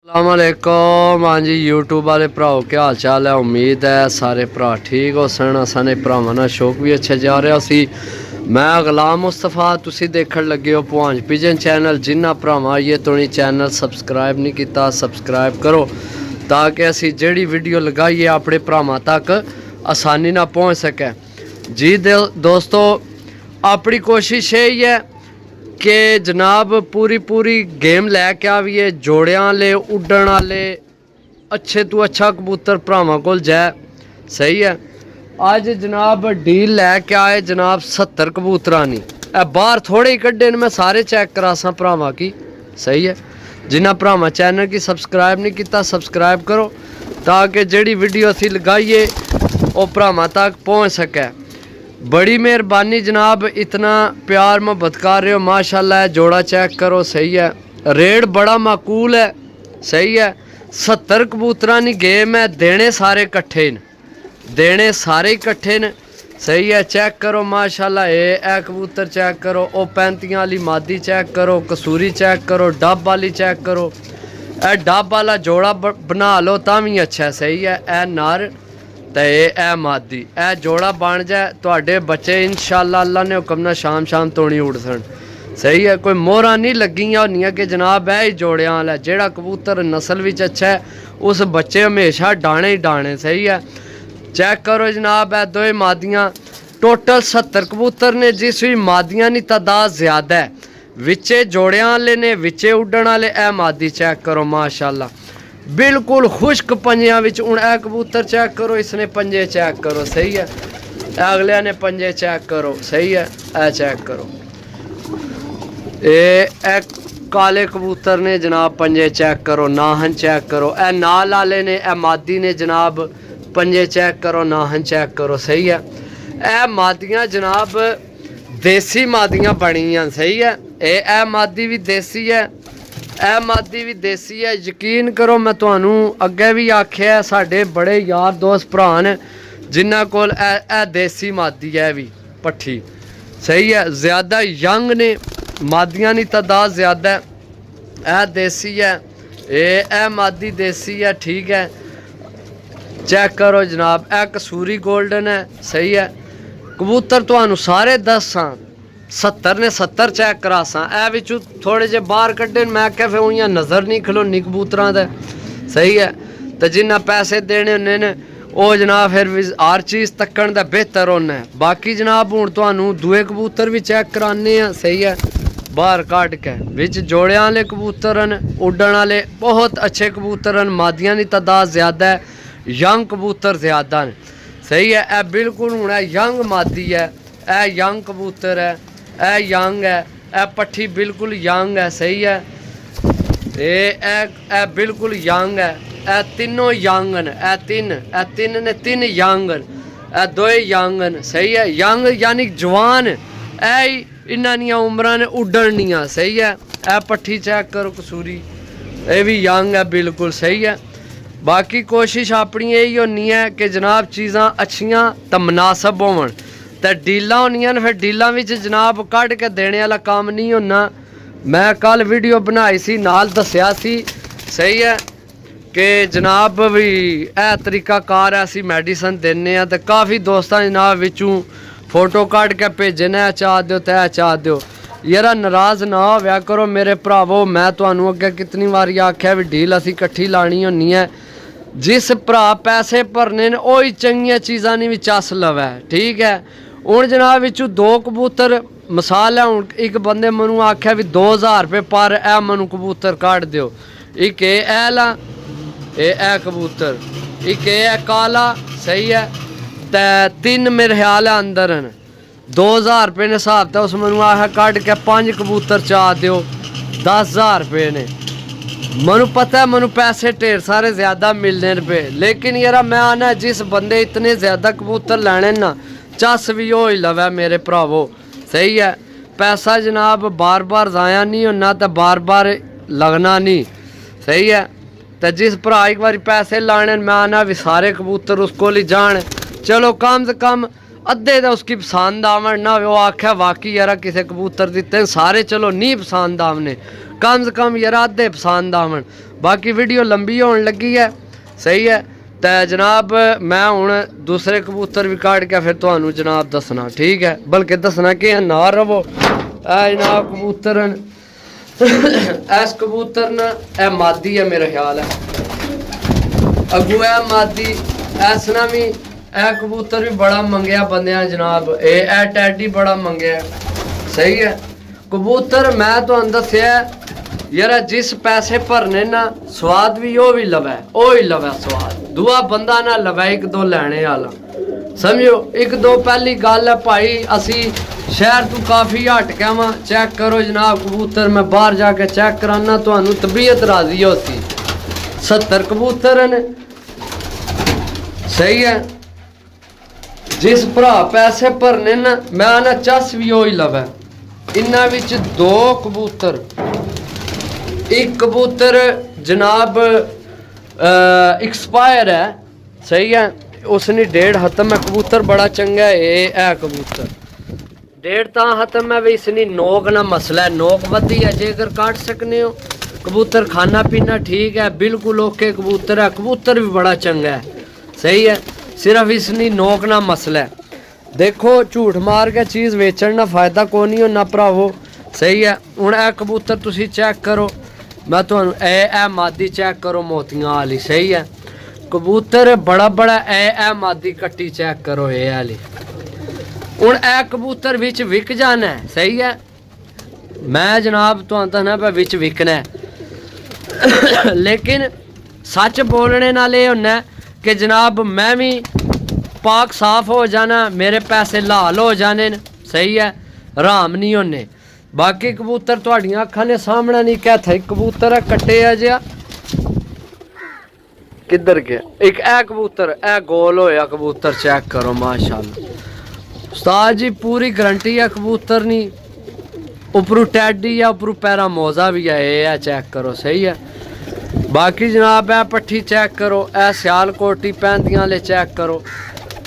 अस्सलामुअलैकुम। हाँ जी यूट्यूब वाले भराओ क्या हाल चाल है। उम्मीद है सारे भरा ठीक हो सन। असाने भरावां नाल शौक भी अच्छे जा रहा सी। मैं गुलाम मुस्तफा, तुसी देखण लगे हो पुहांज पिजन चैनल। जिन्ना भरावां ये तुनी चैनल सबसक्राइब नहीं किया सबसक्राइब करो ताकि असी जिहड़ी वीडियो लगाइए अपने भरावां तक आसानी नाल पहुँच सके। जी दोस्तों, अपनी कोशिश यही है कि जनाब पूरी गेम लैके आवीए। जोड़ियां वाले उड्डण वाले अच्छे तो अच्छा कबूतर भरावां कोल जाए। सही है। अज जनाब डील लैके आए जनाब 70 कबूतरां नी। बाहर थोड़े ही कड्डे मैं सारे चेक करा सा भरावां की। सही है। जिन्ना भरावां चैनल की सबसक्राइब नहीं किया सबसक्राइब करो ताकि जिहड़ी वीडियो असी लगाइए वो भरावां तक पहुँच सके। बड़ी मेहरबानी जनाब, इतना प्यार मोहब्बत कर रहे हो माशाल्लाह। जोड़ा चेक करो। सही है। रेट बड़ा माकूल है। सही है। 70 कबूतरां दी गेम है। देने सारे कट्ठे न, देने सारे इकट्ठे न। सही है। चेक करो माशाल्लाह। ए कबूतर चेक करो। ओ 35 वाली मादी चेक करो। कसूरी चेक करो। डब वाली चेक करो। ए डब वाला जोड़ा बना लो तां भी अच्छा। सही है। ए नर तो ये मादी ए जोड़ा बन जाए तो बच्चे इंशाअल्लाह अल्लाह ने हुक्म ना शाम तो नहीं उड़ सन। सही है। कोई मोहरा नहीं लगियां होनियां कि जनाब है ही जोड़ियां वाला। जेड़ा कबूतर नस्ल विच अच्छा है उस बच्चे हमेशा डाणे ही डाणे। सही है। चेक करो जनाब है दो मादियाँ। टोटल 70 कबूतर ने, जिस भी मादियाँ की तादाद ज़्यादा है। विचे जोड़ियां वाले ने, विचे उड्डण वाले। ए मादी चेक करो माशाल्लाह बिल्कुल खुश्क पंजियां विच। हुण ए कबूतर चेक करो, इसने पंजे चेक करो। सही है। अगले ने पंजे चेक करो। सही है। ए चेक करो। ए काले कबूतर ने जनाब पंजे चेक करो। नाहन चेक करो। ए नाल वाले ने, ए मादी ने जनाब पंजे चेक करो। नाहन चेक करो। सही है। ए मादियाँ जनाब देसी मादियाँ बनियां। सही है। ए मादी भी देसी है। ए मादी भी देसी है। यकीन करो मैं तुहानू अगे भी आख्या साडे बड़े यार दोस्त भरा ने जिन्हां कोल ए देसी मादी है भी पट्ठी। सही है। ज़्यादा यंग ने, मादियां की तादाद ज़्यादा है। ए देसी है। ए मादी देसी है। ठीक है। चेक करो जनाब। ए कसूरी गोल्डन है। सही है। कबूतर तुहानू सारे दसां 70 ने 70 चेक करा सा। ए विचू थोड़े जे बाहर कड्डे मैं क्या फिर उइयां नज़र नहीं खलोनी कबूतरां दे। सही है। तो जिन्ना पैसे देने होने ने वो जनाब फिर हर चीज़ तक्कण दा बेहतर होना है। बाकी जनाब हुण तुहानू दूए कबूतर भी चेक कराने हैं। सही है। बाहर कट के विच जोड़ियां वाले कबूतर न, उड्डण वाले बहुत अच्छे कबूतर न। मादियां की तादाद ज़्यादा है, यंग कबूतर ज़्यादा न। सही है। ए बिल्कुल हुण यंग मादी है। ए यंग कबूतर है। ए यंग है। ए पट्ठी बिल्कुल यंग है। सही है। ए बिल्कुल यंग है। ए तीनों यंग न। ए तीन ने तीन यंग न। ए दो यंग न। सही है। यंग यानी जवान। ए इन्हां दियां उम्रां ने उड्डणियां। सही है। ए पट्ठी चेक करो कसूरी, ये भी यंग है बिल्कुल। सही है। बाकी कोशिश अपनी यही होनी है कि जनाब चीज़ां अच्छियां तो मुनासब होवन। तो डीलां होनियां न, फिर डीलां विच जनाब कढ़ के देने वाला काम नहीं होना। मैं कल वीडियो बनाई सी, नाल दस्या सी। सही है कि जनाब भी यह तरीकाकार है असी मैडिसन देने तो काफ़ी दोस्तां जनाब विचों फोटो कढ़ के भेजे ने चाह दो तै चाह दो। यार नाराज़ ना होया करो मेरे भरावो। मैं तुहानू अगे कितनी बारी आख्या भी डील असी कट्ठी लानी होनी है। जिस भरा पैसे भरने वो ही चंगियां चीज़ां नहीं भी चस लवै। ठीक है। हूँ जनाब विचू दो कबूतर मिसाल है। हूँ एक बंदे मैनू आख्या भी 2000 रुपये पर ए मैनू कबूतर काट दो। एक ए ला ए कबूतर, एक ए काला। सही है। तो 3 मेरे ख्याल है अंदर न। 2000 रुपये ने हिसाब तो उस मैनू आखा कट के 5 कबूतर चाह दो 10,000 रुपये ने। मैनू पता है मैनू पैसे ढेर सारे ज़्यादा मिलने रुपये, लेकिन यार मैं आना जिस बंदे इतने ज़्यादा कबूतर लैने ना चस भी हो ही लवै मेरे भरावो। सही है। पैसा जनाब बार बार ज़ाया नहीं होना तो बार बार लगना नहीं। सही है। तो जिस भरा एक बार पैसे लाने मैं आना भी सारे कबूतर उसको ही जान। चलो कम से कम अद्धे तो उसकी पसंद आवन ना वो आख्या वाकई यार किसी कबूतर दिते सारे चलो नहीं पसंद आमने, कम से कम यार अद्धे पसंद आवन। बाकी वीडियो लंबी होने लगी है, सही है। तो जनाब मैं हूँ दूसरे कबूतर भी काट के फिर तो जनाब दसना, ठीक है, बल्कि दसना कि ना रवो। जनाब कबूतर इस कबूतर न ए मादी है मेरा ख्याल है, अगू है मादी। ऐसना भी ए कबूतर भी बड़ा मंगया बंदियां जनाब, ए टैडी बड़ा मंगया, सही है। कबूतर मैं तो दस्या यार जिस पैसे भरने ना स्वाद भी वो भी लवै, ओ ही लवै स्वाद, दूआ बंदा ना लवै एक दो लैने वाला, समझो। एक दो पहली गल है भाई असी शहर तू काफ़ी हट के वहाँ चेक करो जनाब कबूतर, मैं बाहर जाके चेक कराना तो तबीयत राजी होती। 70 कबूतर ने, सही है। जिस भरा पैसे भरने ना मैं आना चस भी हो ही लवै। इन्हां विच 2 कबूतर, एक कबूतर जनाब एक्सपायर है, सही है, उसने 1.5 खत्म है। कबूतर बड़ा चंगा है कबूतर 1.5 तां खत्म है, इसनी नोक ना मसला है, नोक वधी है जेकर काट सकने हो। कबूतर खाना पीना ठीक है, बिल्कुल ओके कबूतर है, कबूतर भी बड़ा चंगा है, सही है। सिर्फ इसनी नोक ना मसला है। देखो झूठ मार के चीज़ वेचण ना फायदा को नहीं हो ना भरावो, सही है। हुण ए कबूतर तुसी चेक करो, मैं तुहानू ए मादी चेक करो मोतियां वाली, सही है। कबूतर बड़ा बड़ा ए मादी कट्टी चेक करो ए वाली। हुण ए कबूतर विच विक जाना है, सही है। मैं जनाब तुहानू दसना पे विच विकना है लेकिन सच बोलने नाल एह होना कि जनाब मैं भी पाक साफ हो जाना, मेरे पैसे लाल हो जाने, सही है, राम नहीं होने। बाकी कबूतर तुहाडियां अखां ने सामने नहीं कहता कबूतर है कट्टे है जिहा किधर गया। एक ए कबूतर ए गोल होया कबूतर चेक करो माशाल्लाह उस्ताद जी, पूरी गारंटी है कबूतर नहीं, उपरू टैडी है, उपरू पैरा मोजा भी है, ये चेक करो, सही है। बाकी जनाब ए पट्ठी चेक करो, ए सियालकोटी पैंदियां ले चेक करो।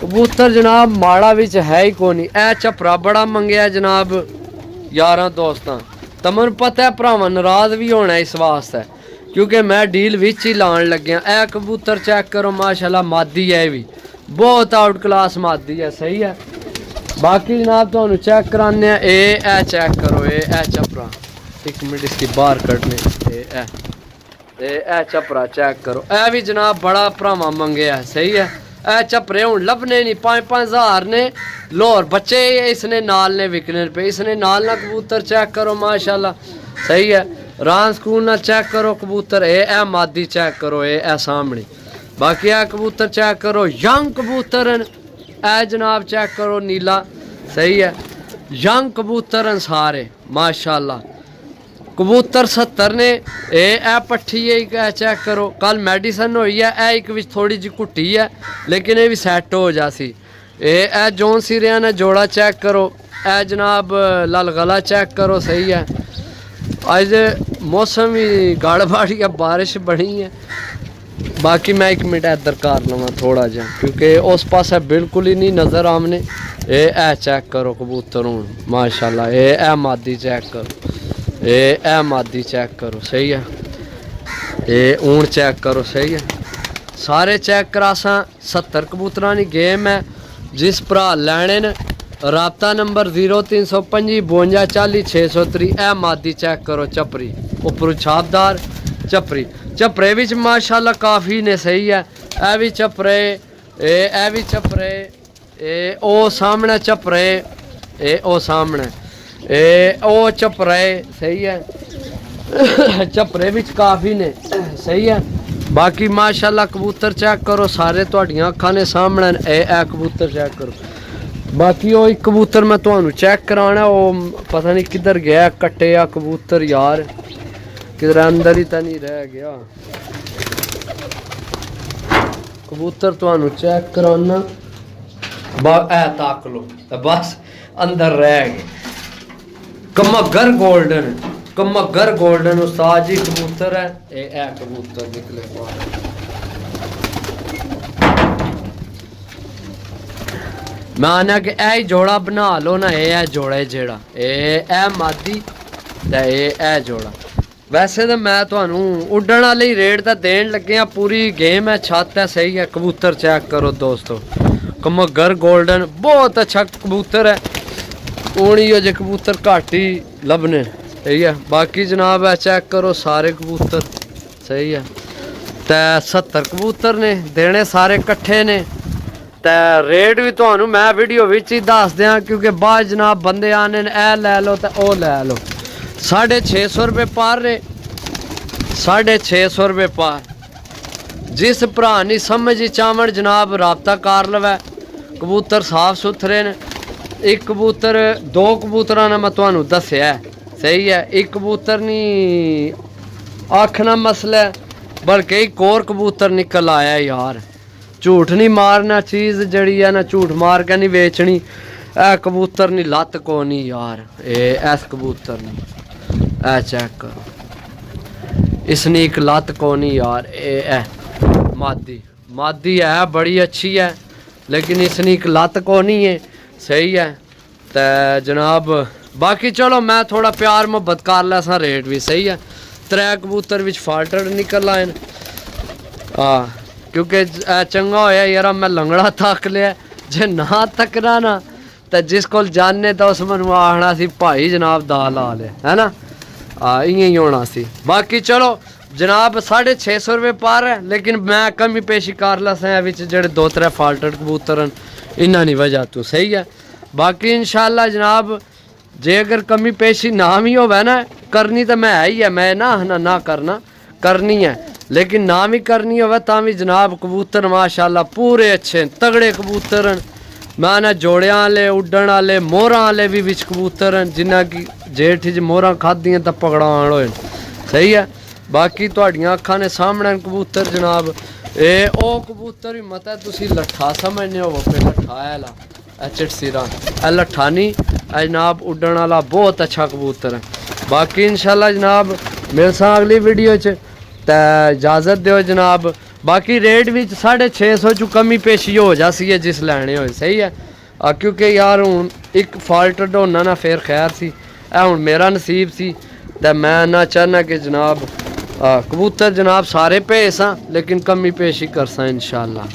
कबूतर जनाब माड़ा विच है ही कोनी। ए झपरा बड़ा मंगया जनाब यारां दोस्तां, तमन पता है भरावां नाराज भी होना इस वास्ते क्योंकि मैं डील विच ही लान लग्या। ए कबूतर चेक करो माशाल्लाह मादी है, भी बहुत आउट क्लास मादी है, सही है। बाकी जनाब तुहानू चेक कराने ए चेक करो, ए झपरा, एक मिनट इसकी बाहर कटने, ए झपरा चेक करो, ए भी जनाब बड़ा भरावां मंगया है, सही है। ए झपरे हूँ लभने नहीं, 5-5 हज़ार ने लाहौर बच्चे इसने नाल ने विकने पे, इसने नाल ना कबूतर चेक करो माशाल्लाह, सही है। रान स्कूल ना चेक करो कबूतर, ए मादी चेक करो, ए सामने। बाकी ए कबूतर चेक करो, यंग कबूतर ए जनाब चेक करो नीला, सही है, यंग कबूतर सारे माशाल्लाह। कबूतर 70 ने, ए पट्ठी है चेक करो, कल मेडिसन हुई है, एक विच थोड़ी जी घुट्टी है लेकिन ये भी सैट हो जासी। ए जोन सिरिया ने जोड़ा चेक करो, ए जनाब लाल गला चेक करो, सही है। अज मौसम ही गड़बड़ है, बारिश बड़ी है। बाकी मैं एक मिनट इधर कर लवा थोड़ा जा क्योंकि उस पास बिल्कुल ही नहीं नज़र आमने। ए चेक करो कबूतर हूँ माशाल्लाह, ए मादी चेक करो, ए मादी चेक करो, सही है। ए ऊन चेक करो, सही है। सारे चेक करासा 70 कबूतरां दी गेम है। जिस भरा लैने न राबता नंबर 0325 52 40 603। ए मादी चेक करो झपरी, उपरू छापदार झपरी, झपरे विच माशाल्लाह काफ़ी ने, सही है। ए भी झपरे, ए भी झपरे, ए ओ सामने झपरे, ए ओ सामने, ए ओ झपरे, सही है। झपरे विच काफ़ी ने, सही है। बाकी माशाल्लाह कबूतर चेक करो सारे तुहाडियां अखां ने सामने। ए कबूतर चेक करो। बाकी वो एक कबूतर मैं तुहानू चेक कराना, वो पता नहीं किधर गया, कट्टे आ कबूतर यार, किधर अंदर ही तो नहीं रह गया। कबूतर तुहानू चेक कराना, ए ताक लो बस अंदर रह गए। कमगर गोल्डन, कमगर गोल्डन उस्ताद जी कबूतर है। ए कबूतर निकले मैं आना कि ए जोड़ा बना लो ना, ये जोड़ा जेड़ा ए मादी ते ए जोड़ा। वैसे तो मैं तुहानू उड्डण वाले ही रेट तो देन लगे हाँ, पूरी गेम है, छत है, सही है। कबूतर चेक करो दोस्तों, कमगर गोल्डन बहुत अच्छा कबूतर है। हूँ ही जे कबूतर घट ही लभने, सही है। बाकी जनाब है चेक करो सारे कबूतर, सही है। ते 70 कबूतर ने देने सारे कट्ठे ने। ते रेट भी तुहानू मैं वीडियो विच ही दस दियां, क्योंकि बाद जनाब बंदे आने ए लै लो ते ओ लै लो। 650 रुपये पार रे, 650 रुपये पार। जिस भरा नहीं समझ चावण जनाब राबता कर लवै। कबूतर साफ सुथरे ने। एक कबूतर 2 कबूतर ने मैं तुहानू दस्या, सही है। एक कबूतर नहीं आखना मसला है, बल्कि एक और कबूतर निकल आया यार। झूठ नहीं मारना, चीज़ जड़ी है ना झूठ मार के नहीं बेचनी। ए कबूतर नहीं लत्त को नहीं यार, ऐस कबूतर नहीं, ए चेक करो, इसने एक लत्त को नहीं यार। ए मादी है, बड़ी अच्छी है, लेकिन इसने एक लत्त को नहीं है, सही है। तो जनाब बाकी चलो मैं थोड़ा प्यार मुहब्बत कर ला सा, रेट भी सही है। 3 कबूतर विच फाल्टर निकल आए। हाँ, क्योंकि चंगा होया यार मैं लंगड़ा थक लिया। जे ना तकना ना तो जिस को जाने तो उस मैं आखना सी भाई जनाब दा ला ले, है ना। इं ही होना सी। बाकी चलो जनाब 650 रुपये पार है, लेकिन मैं कमी पेशी कर ला सा जेडे 2-3 फाल्टर कबूतर हैं, इन्ना नहीं वजह तू, सही है। बाकी इंशाल्लाह जनाब जे अगर कमी पेशी ना भी होवे ना, करनी तो मैं है ही है, मैं ना करना, करनी है। लेकिन ना भी करनी होवे ता भी जनाब कबूतर माशाल्लाह पूरे अच्छे तगड़े कबूतर हैं। मैं ना जोड़ियां वाले, उड्डण वाले, मोहरां वाले भी विच कबूतर हैं, जिन्ना की जेठ च मोहरां खादियां तो पकड़ान होए, सही है। बाकी तुहाडियां अखां ने सामने कबूतर जनाब। ओ कबूतर भी मत है तुसी लट्ठा समझने हो पे, लट्ठा है ला चिटसीरा लट्ठा नहीं जनाब, उड्डण वाला बहुत अच्छा कबूतर है। बाकी इंशाल्लाह जनाब मिलसा अगली वीडियो च, ते इजाज़त दो जनाब। बाकी रेट भी 650 चू कमी पेशी हो जासी है जिस लैने होए, सही है। क्योंकि यार हूँ एक फाल्ट होना ना फिर खैर सी, हूँ मेरा नसीब सी। ते मैं ना चाहना कि जनाब कबूतर जनाब सारे भेज सा, लेकिन कमी पेशी करसा इंशाल्लाह।